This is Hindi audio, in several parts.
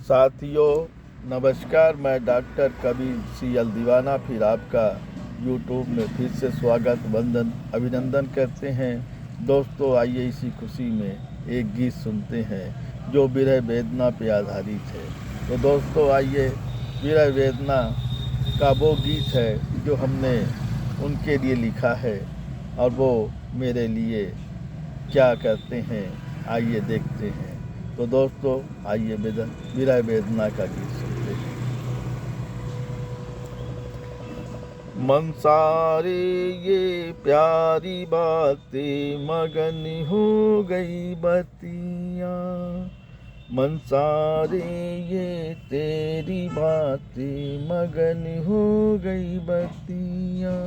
साथियों नमस्कार। मैं डॉक्टर कबीर CL दीवाना फिर आपका यूट्यूब में फिर से स्वागत वंदन अभिनंदन करते हैं। दोस्तों आइए इसी खुशी में एक गीत सुनते हैं जो विरह वेदना पे आधारित है। तो दोस्तों आइए, विरह वेदना का वो गीत है जो हमने उनके लिए लिखा है और वो मेरे लिए क्या करते हैं, आइए देखते हैं। तो दोस्तों आइए विरह वेदना का गीत सुनते हैं। मनसारे ये प्यारी बातें मगन हो गई बतिया, मनसारे ये तेरी बातें मगन हो गई बतिया,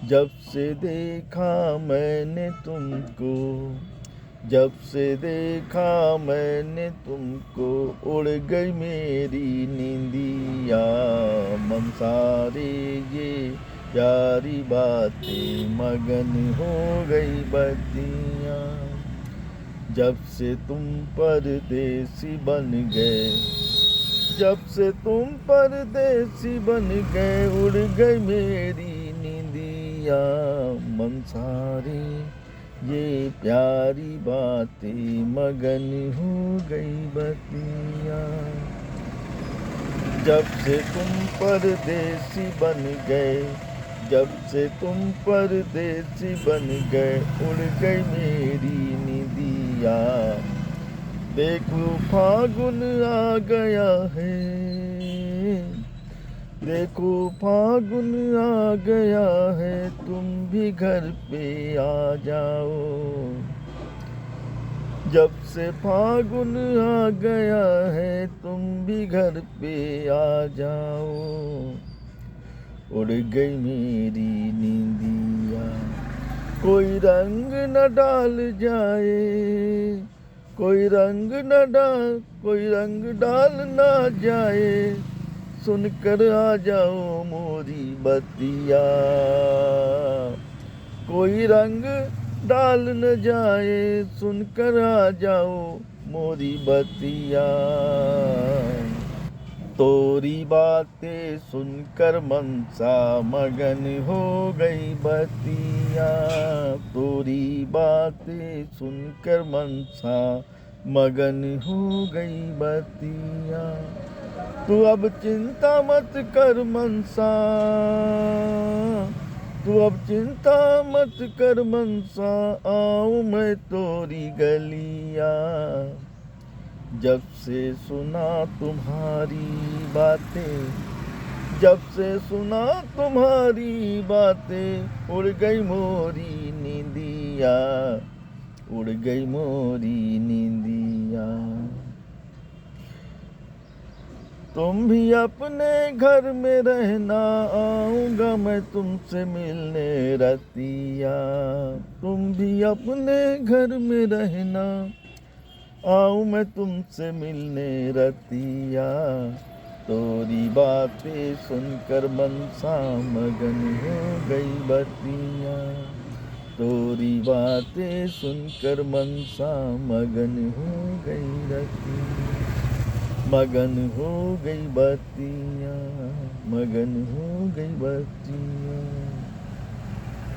जब से देखा मैंने तुमको, जब से देखा मैंने तुमको, उड़ गई मेरी नींदिया, मनसारे ये प्यारी बातें मगन हो गई बतिया, जब से तुम परदेसी बन गए, जब से तुम परदेसी बन गए, उड़ गई मेरी नींदिया, मनसारे ये प्यारी बातें मगन हो गई बतिया, जब से तुम परदेसी बन गए, जब से तुम परदेसी बन गए, उड़ गई मेरी नींदिया, देखो फागुन आ गया है, देखो फागुन आ गया है, तुम भी घर पे आ जाओ, जब से फागुन आ गया है, तुम भी घर पे आ जाओ, उड़ गई मेरी नींदिया, कोई रंग न डाल जाए, कोई रंग न डाल, कोई रंग डाल ना जाए, सुनकर आ जाओ मोरी बतिया, कोई रंग डाल न जाए, सुनकर आ जाओ मोरी बतिया, तोरी बातें सुनकर मनसा मगन हो गई बतिया, तोरी बातें सुनकर मनसा मगन हो गई बतिया, तू अब चिंता मत कर मनसा, तू अब चिंता मत कर मनसा, आऊं मैं तोरी गलिया, जब से सुना तुम्हारी बातें, जब से सुना तुम्हारी बातें, उड़ गई मोरी नींदिया, उड़ गई मोरी नींदिया, तुम भी अपने घर में रहना, आऊँगा मैं तुमसे मिलने रतिया, तुम भी अपने घर में रहना, आऊँ मैं तुमसे मिलने रतिया, तोरी बातें सुनकर मनसा मगन हो गई बतिया, तोरी बातें सुनकर मनसा मगन हो गई रतिया, मगन हो गई बतिया, मगन हो गई बतिया।